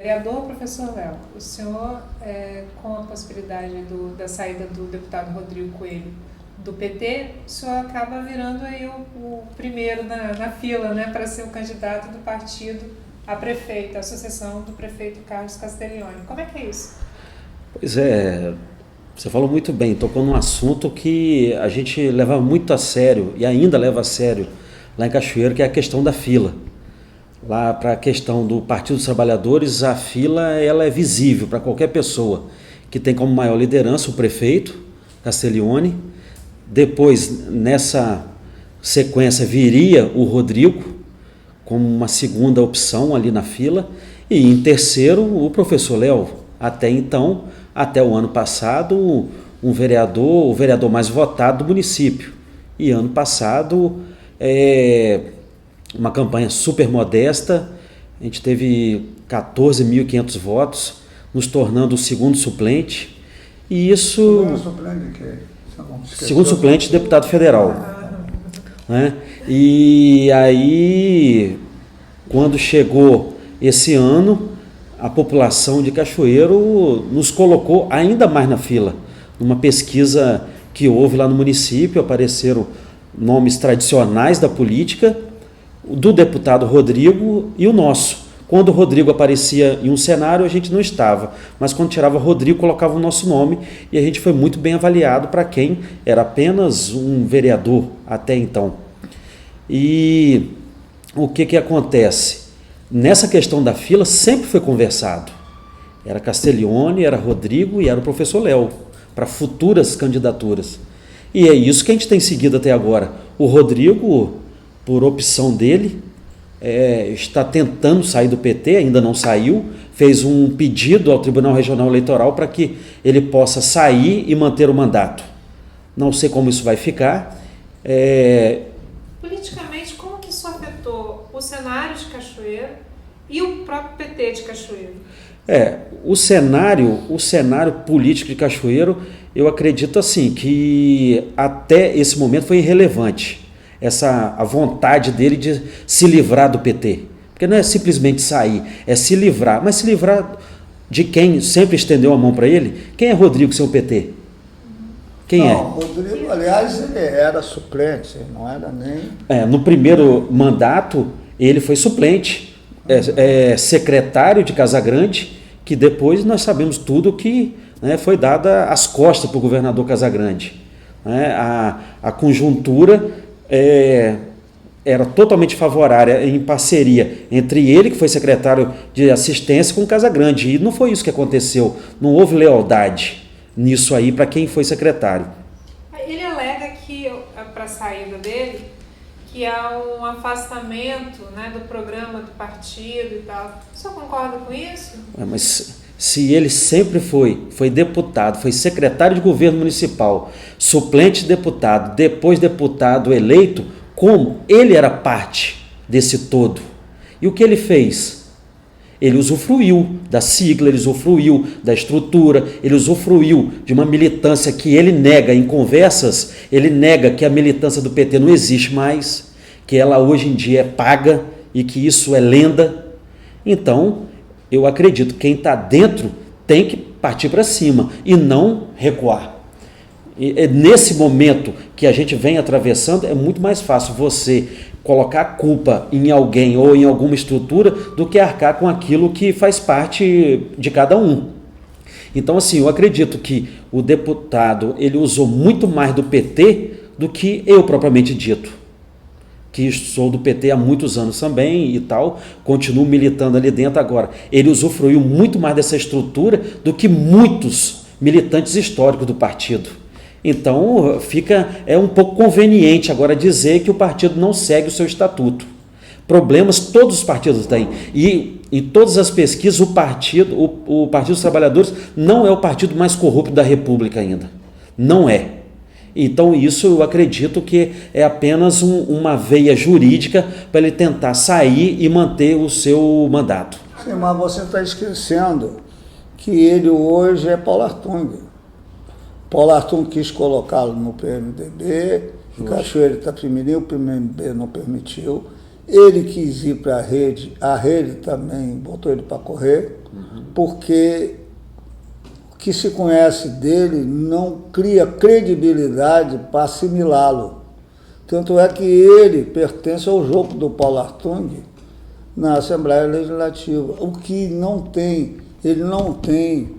Vereador, professor Léo, o senhor, com a possibilidade da saída do deputado Rodrigo Coelho do PT, o senhor acaba virando aí o primeiro na fila, né, para ser o candidato do partido a prefeito, a associação do prefeito Carlos Castiglione. Como é que é isso? Pois é, você falou muito bem, tocou num assunto que a gente leva muito a sério e ainda leva a sério lá em Cachoeiro, que é a questão da fila. Lá para a questão do Partido dos Trabalhadores, a fila ela é visível para qualquer pessoa que tem como maior liderança o prefeito Castiglione. Depois, nessa sequência, viria o Rodrigo como uma segunda opção ali na fila. E em terceiro, o professor Léo. Até então, até o ano passado, o vereador mais votado do município. E ano passado, uma campanha super modesta, a gente teve 14.500 votos, nos tornando o segundo suplente, e isso... Segundo suplente de quê? Segundo suplente de deputado federal. Né? E aí, quando chegou esse ano, a população de Cachoeiro nos colocou ainda mais na fila. Numa pesquisa que houve lá no município, apareceram nomes tradicionais da política, do deputado Rodrigo e o nosso. Quando o Rodrigo aparecia em um cenário, a gente não estava, mas quando tirava o Rodrigo, colocava o nosso nome e a gente foi muito bem avaliado para quem era apenas um vereador até então. E o que acontece? Nessa questão da fila sempre foi conversado. Era Castiglione, era Rodrigo e era o professor Léo, para futuras candidaturas. E é isso que a gente tem seguido até agora. O Rodrigo, por opção dele, está tentando sair do PT, ainda não saiu, fez um pedido ao Tribunal Regional Eleitoral para que ele possa sair e manter o mandato. Não sei como isso vai ficar. Politicamente, como que isso afetou o cenário de Cachoeiro e o próprio PT de Cachoeiro? O cenário político de Cachoeiro, eu acredito assim, que até esse momento foi irrelevante. A vontade dele de se livrar do PT. Porque não é simplesmente sair, é se livrar. Mas se livrar de quem sempre estendeu a mão para ele? Quem é Rodrigo sem o PT? Quem é? Rodrigo, aliás, ele era suplente, não era nem... No primeiro mandato, ele foi suplente, secretário de Casagrande, que depois nós sabemos tudo que foi dada às costas para o governador Casagrande. A conjuntura era totalmente favorável, em parceria entre ele, que foi secretário de assistência, com o Casagrande. E não foi isso que aconteceu. Não houve lealdade nisso aí para quem foi secretário. Ele alega que, para a saída dele, que há um afastamento, do programa do partido e tal. O senhor concorda com isso? Mas se ele sempre foi deputado, foi secretário de governo municipal, suplente de deputado, depois deputado eleito, como ele era parte desse todo? E o que ele fez? Ele usufruiu da sigla, ele usufruiu da estrutura, ele usufruiu de uma militância que ele nega em conversas, ele nega que a militância do PT não existe mais, que ela hoje em dia é paga e que isso é lenda. Então, eu acredito que quem está dentro tem que partir para cima e não recuar. E nesse momento que a gente vem atravessando, é muito mais fácil você colocar a culpa em alguém ou em alguma estrutura do que arcar com aquilo que faz parte de cada um. Então, assim, eu acredito que o deputado ele usou muito mais do PT do que eu propriamente dito, que sou do PT há muitos anos também e tal, continuo militando ali dentro agora. Ele usufruiu muito mais dessa estrutura do que muitos militantes históricos do partido. Então, é um pouco conveniente agora dizer que o partido não segue o seu estatuto. Problemas todos os partidos têm. E em todas as pesquisas, o Partido dos Trabalhadores não é o partido mais corrupto da República ainda. Não é. Então isso eu acredito que é apenas uma veia jurídica para ele tentar sair e manter o seu mandato. Sim, mas você está esquecendo que ele hoje é Paulo Artung. Paulo Artung quis colocá-lo no PMDB, o Cachoeiro Itapemirim, o PMDB não permitiu. Ele quis ir para a rede também botou ele para correr. porque o que se conhece dele não cria credibilidade para assimilá-lo. Tanto é que ele pertence ao jogo do Paulo Artung na Assembleia Legislativa, o que não tem, ele não tem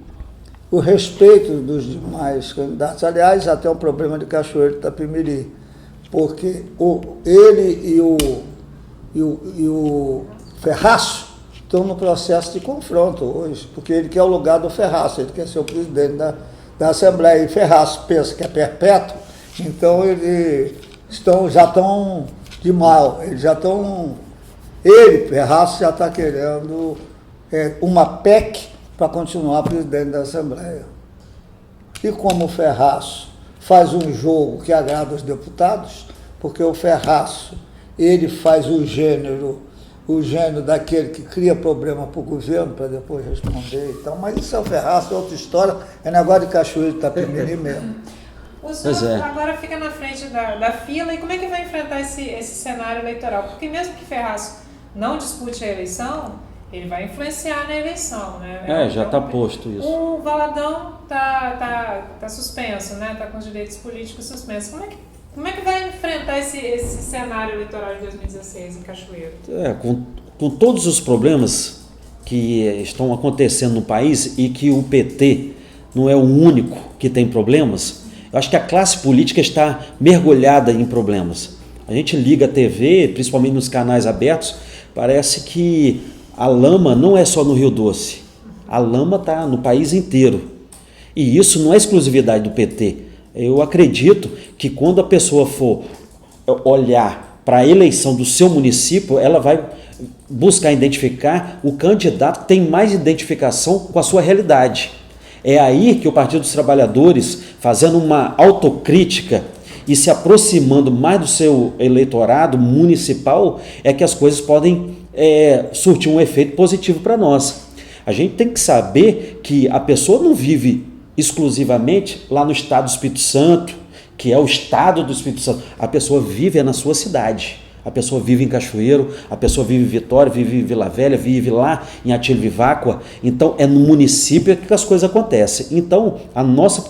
o respeito dos demais candidatos. Aliás, até um problema de Cachoeiro de Itapemirim, porque ele e o Ferraço estão no processo de confronto hoje, porque ele quer o lugar do Ferraço, ele quer ser o presidente da Assembleia, e Ferraço pensa que é perpétuo, então eles já estão de mal, Ferraço, já está querendo uma PEC para continuar presidente da Assembleia. E como o Ferraço faz um jogo que agrada os deputados, porque o Ferraço, ele faz o gênero daquele que cria problema para o governo para depois responder e tal, mas isso é o Ferraço, é outra história, é negócio de Cachoeiro de Itapemirim mesmo. O senhor agora fica na frente da fila, e como é que vai enfrentar esse cenário eleitoral? Porque mesmo que Ferraço não dispute a eleição, ele vai influenciar na eleição, né? Já está posto isso. O Valadão tá suspenso, né? Está com os direitos políticos suspensos. Como é que vai enfrentar esse cenário eleitoral de 2016 em Cachoeiro? Com todos os problemas que estão acontecendo no país e que o PT não é o único que tem problemas, eu acho que a classe política está mergulhada em problemas. A gente liga a TV, principalmente nos canais abertos, parece que a lama não é só no Rio Doce, a lama está no país inteiro. E isso não é exclusividade do PT. Eu acredito que quando a pessoa for olhar para a eleição do seu município, ela vai buscar identificar o candidato que tem mais identificação com a sua realidade. É aí que o Partido dos Trabalhadores, fazendo uma autocrítica e se aproximando mais do seu eleitorado municipal, é que as coisas podem surtir um efeito positivo para nós. A gente tem que saber que a pessoa não vive exclusivamente lá no estado do Espírito Santo, que é o estado do Espírito Santo. A pessoa vive na sua cidade. A pessoa vive em Cachoeiro, a pessoa vive em Vitória, vive em Vila Velha, vive lá em Atílio Viváqua. Então, é no município que as coisas acontecem. Então, a nossa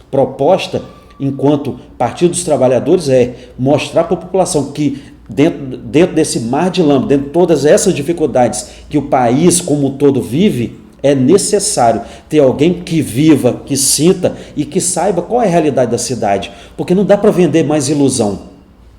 proposta, enquanto Partido dos Trabalhadores, é mostrar para a população que dentro desse mar de lama, dentro de todas essas dificuldades que o país como um todo vive, é necessário ter alguém que viva, que sinta e que saiba qual é a realidade da cidade. Porque não dá para vender mais ilusão.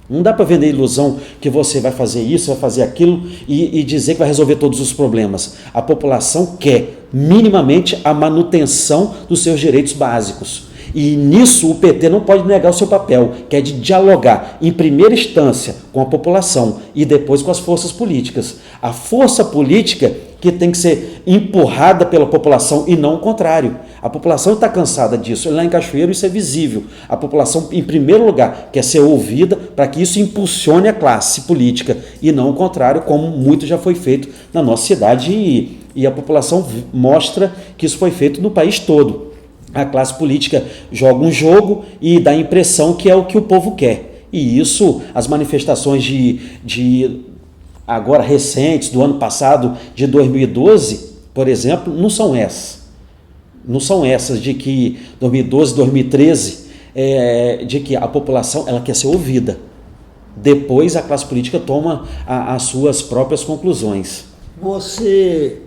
Não dá para vender ilusão que você vai fazer isso, vai fazer aquilo e dizer que vai resolver todos os problemas. A população quer minimamente a manutenção dos seus direitos básicos. E nisso o PT não pode negar o seu papel, que é de dialogar em primeira instância com a população e depois com as forças políticas. A força política que tem que ser empurrada pela população e não o contrário. A população está cansada disso. Lá em Cachoeiro isso é visível. A população, em primeiro lugar, quer ser ouvida para que isso impulsione a classe política e não o contrário, como muito já foi feito na nossa cidade e a população mostra que isso foi feito no país todo. A classe política joga um jogo e dá a impressão que é o que o povo quer. E isso, as manifestações de agora recentes, do ano passado, de 2012, por exemplo, não são essas. Não são essas de que 2012, 2013, de que a população ela quer ser ouvida. Depois a classe política toma as suas próprias conclusões. Você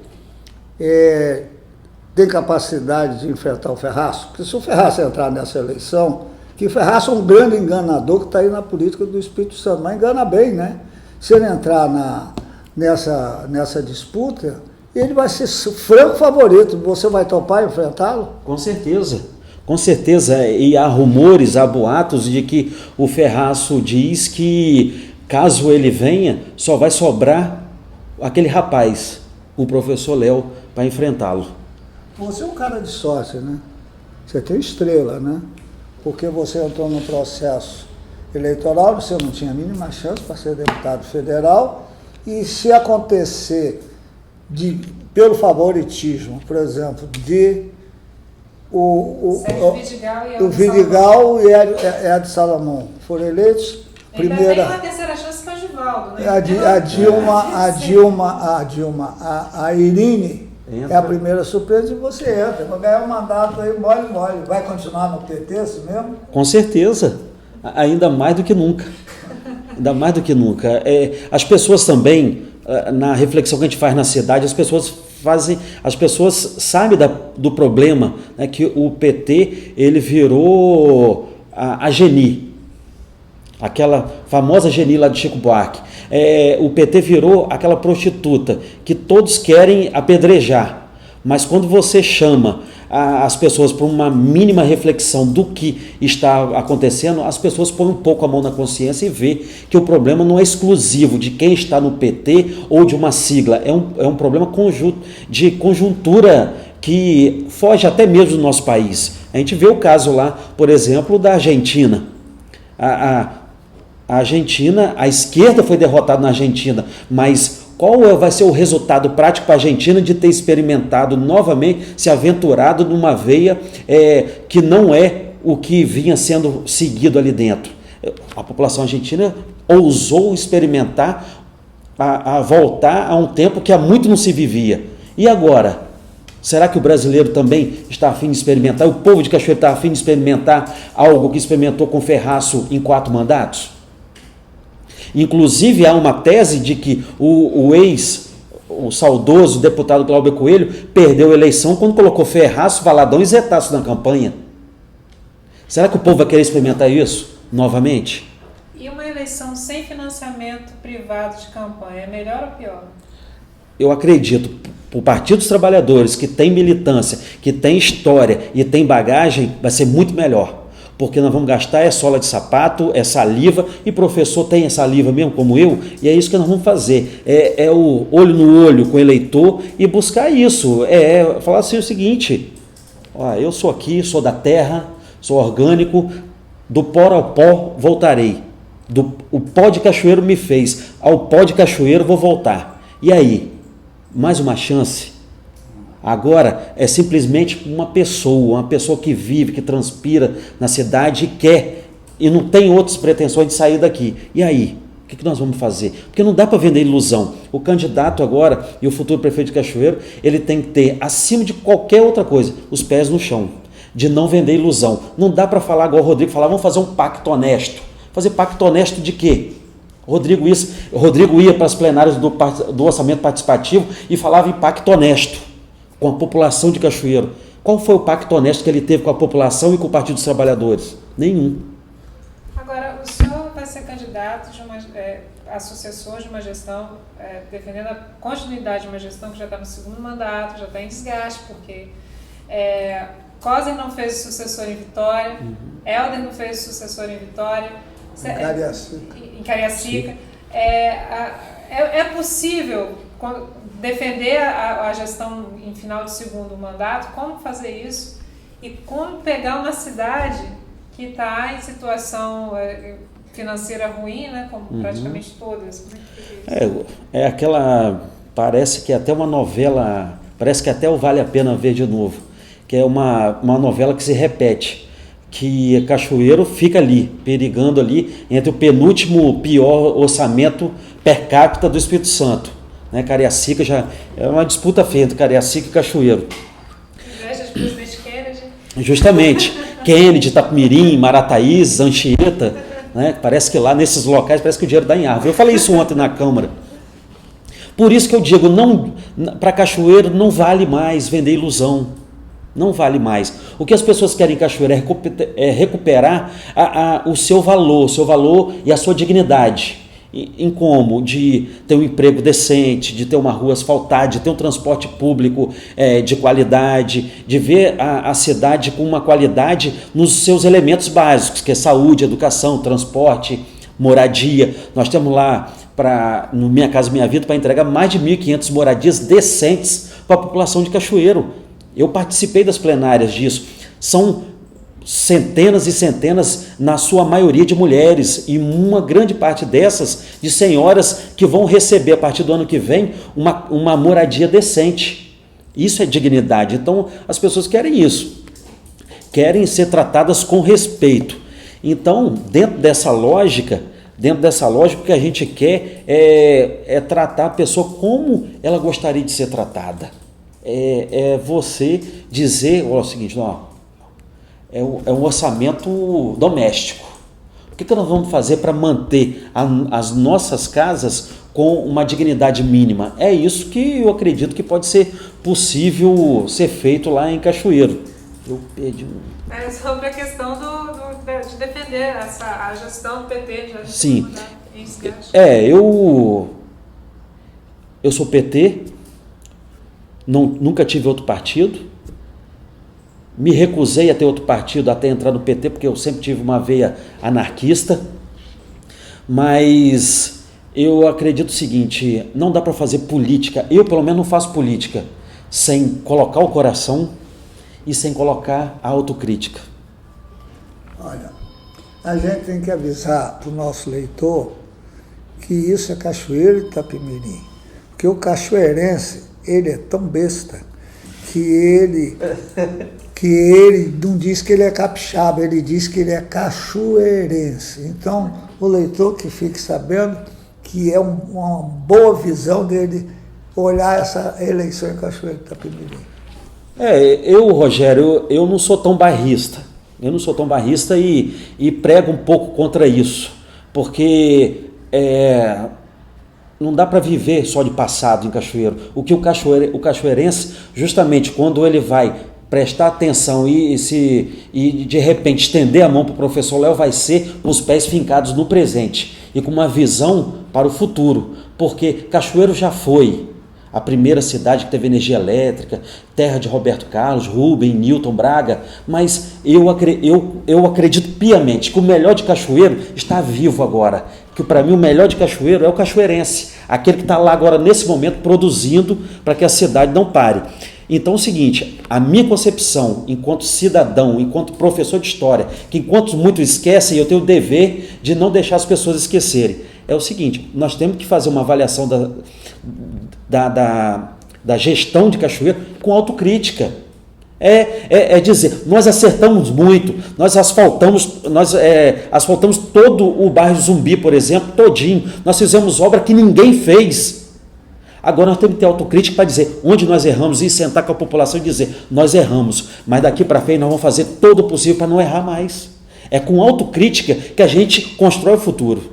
tem capacidade de enfrentar o Ferraço? Porque se o Ferraço entrar nessa eleição, que o Ferraço é um grande enganador que está aí na política do Espírito Santo, mas engana bem, né? Se ele entrar nessa disputa, ele vai ser franco favorito. Você vai topar enfrentá-lo? Com certeza. Com certeza. E há rumores, há boatos de que o Ferraço diz que, caso ele venha, só vai sobrar aquele rapaz, o professor Léo, para enfrentá-lo. Você é um cara de sorte, né? Você tem estrela, né? Porque você entrou no processo eleitoral, você não tinha a mínima chance para ser deputado federal, e se acontecer pelo favoritismo, por exemplo, o Vidigal e Ed Salomão foram eleitos, primeira... Ainda tem uma terceira chance para o Givaldo, né? A Irine É a primeira surpresa e você entra. Vai ganhar um mandato aí, mole. Vai continuar no PT, isso mesmo? Com certeza. Ainda mais do que nunca. Ainda mais do que nunca. As pessoas também, na reflexão que a gente faz na cidade, as pessoas sabem do problema, né, que o PT ele virou a Geni, aquela famosa Geni lá de Chico Buarque. O PT virou aquela prostituta que todos querem apedrejar, mas quando você chama as pessoas para uma mínima reflexão do que está acontecendo, as pessoas põem um pouco a mão na consciência e vê que o problema não é exclusivo de quem está no PT ou de uma sigla, é um problema de conjuntura que foge até mesmo do nosso país. A gente vê o caso lá, por exemplo, da Argentina. A Argentina, a esquerda foi derrotada na Argentina, mas qual vai ser o resultado prático para a Argentina de ter experimentado novamente, se aventurado numa veia que não é o que vinha sendo seguido ali dentro? A população argentina ousou experimentar a voltar a um tempo que há muito não se vivia. E agora? Será que o brasileiro também está a fim de experimentar? O povo de Cachoeiro está a fim de experimentar algo que experimentou com Ferraço em 4 mandatos? Inclusive há uma tese de que o saudoso deputado Cláudio Coelho perdeu a eleição quando colocou Ferraço, Valadão e Zetaço na campanha. Será que o povo vai querer experimentar isso novamente? E uma eleição sem financiamento privado de campanha, é melhor ou pior? Eu acredito, o Partido dos Trabalhadores, que tem militância, que tem história e tem bagagem, vai ser muito melhor. Porque nós vamos gastar sola de sapato, saliva, e professor tem saliva mesmo, como eu, e é isso que nós vamos fazer. É o olho no olho com o eleitor e buscar isso. Falar assim o seguinte: ó, eu sou aqui, sou da terra, sou orgânico, do pó ao pó voltarei. O pó de Cachoeiro me fez, ao pó de Cachoeiro vou voltar. E aí? Mais uma chance? Agora é simplesmente uma pessoa que vive, que transpira na cidade e quer, e não tem outras pretensões de sair daqui. E aí? O que nós vamos fazer? Porque não dá para vender ilusão. O candidato agora e o futuro prefeito de Cachoeiro, ele tem que ter, acima de qualquer outra coisa, os pés no chão, de não vender ilusão. Não dá para falar igual o Rodrigo falava, vamos fazer um pacto honesto. Fazer pacto honesto de quê? Rodrigo ia para as plenárias do orçamento participativo e falava em pacto honesto com a população de Cachoeiro. Qual foi o pacto honesto que ele teve com a população e com o Partido dos Trabalhadores? Nenhum. Agora, o senhor vai ser candidato a sucessor de uma gestão, defendendo a continuidade de uma gestão que já está no 2º mandato, já está em desgaste, porque Coser não fez o sucessor em Vitória, Helder não fez o sucessor em Vitória, em Cariacica. É possível defender a gestão em final de 2º mandato? Como fazer isso? E como pegar uma cidade que está em situação financeira ruim, né, como praticamente todas? Parece que é até uma novela, parece que até o Vale a Pena Ver de Novo, que é uma novela que se repete, que Cachoeiro fica ali, perigando ali, entre o penúltimo pior orçamento per capita do Espírito Santo. Né, Cariacica já é uma disputa feia entre Cariacica e Cachoeiro. Inveja de presidente Kennedy. Justamente. Kennedy, Itapemirim, Marataízes, Anchieta, né, parece que lá nesses locais parece que o dinheiro dá em árvore. Eu falei isso ontem na Câmara. Por isso que eu digo, para Cachoeiro não vale mais vender ilusão. Não vale mais. O que as pessoas querem em Cachoeiro é recuperar o seu valor e a sua dignidade. Em como? De ter um emprego decente, de ter uma rua asfaltada, de ter um transporte público de qualidade, de ver a cidade com uma qualidade nos seus elementos básicos, que é saúde, educação, transporte, moradia. Nós temos lá, no Minha Casa Minha Vida, para entregar mais de 1.500 moradias decentes para a população de Cachoeiro. Eu participei das plenárias disso. São centenas e centenas, na sua maioria, de mulheres, e uma grande parte dessas de senhoras que vão receber a partir do ano que vem uma moradia decente. Isso é dignidade. Então as pessoas querem isso, querem ser tratadas com respeito. Então, dentro dessa lógica, o que a gente quer é tratar a pessoa como ela gostaria de ser tratada. é você dizer, ó, é o seguinte, ó, é um orçamento doméstico. O que nós vamos fazer para manter as nossas casas com uma dignidade mínima? É isso que eu acredito que pode ser possível ser feito lá em Cachoeiro. Eu perdi É sobre a questão de defender a gestão do PT. Sim. Isso que eu acho. Eu sou PT, nunca tive outro partido, me recusei a ter outro partido até entrar no PT, porque eu sempre tive uma veia anarquista, mas eu acredito o seguinte, não dá para fazer política, eu pelo menos não faço política, sem colocar o coração e sem colocar a autocrítica. Olha, a gente tem que avisar para o nosso leitor que isso é Cachoeiro e Itapemirim. Porque o cachoeirense, ele é tão besta que ele não diz que ele é capixaba, ele diz que ele é cachoeirense. Então, o leitor que fique sabendo que é uma boa visão dele olhar essa eleição em Cachoeiro e Itapemirim. Rogério, eu não sou tão bairrista. Eu não sou tão bairrista e prego um pouco contra isso, porque não dá para viver só de passado em Cachoeiro. O que o cachoeirense, justamente quando ele vai prestar atenção e de repente estender a mão para o professor Léo, vai ser com os pés fincados no presente e com uma visão para o futuro, porque Cachoeiro já foi a primeira cidade que teve energia elétrica, terra de Roberto Carlos, Rubem, Newton, Braga, mas eu acredito piamente que o melhor de Cachoeiro está vivo agora, que para mim o melhor de Cachoeiro é o cachoeirense, aquele que está lá agora nesse momento produzindo para que a cidade não pare. Então é o seguinte, a minha concepção enquanto cidadão, enquanto professor de história, que enquanto muitos esquecem, eu tenho o dever de não deixar as pessoas esquecerem, é o seguinte, nós temos que fazer uma avaliação da gestão de Cachoeiro com autocrítica. Dizer, nós acertamos muito, nós asfaltamos todo o bairro Zumbi, por exemplo, todinho, nós fizemos obra que ninguém fez. Agora nós temos que ter autocrítica para dizer onde nós erramos e sentar com a população e dizer, nós erramos, mas daqui para frente nós vamos fazer todo o possível para não errar mais. É com autocrítica que a gente constrói o futuro.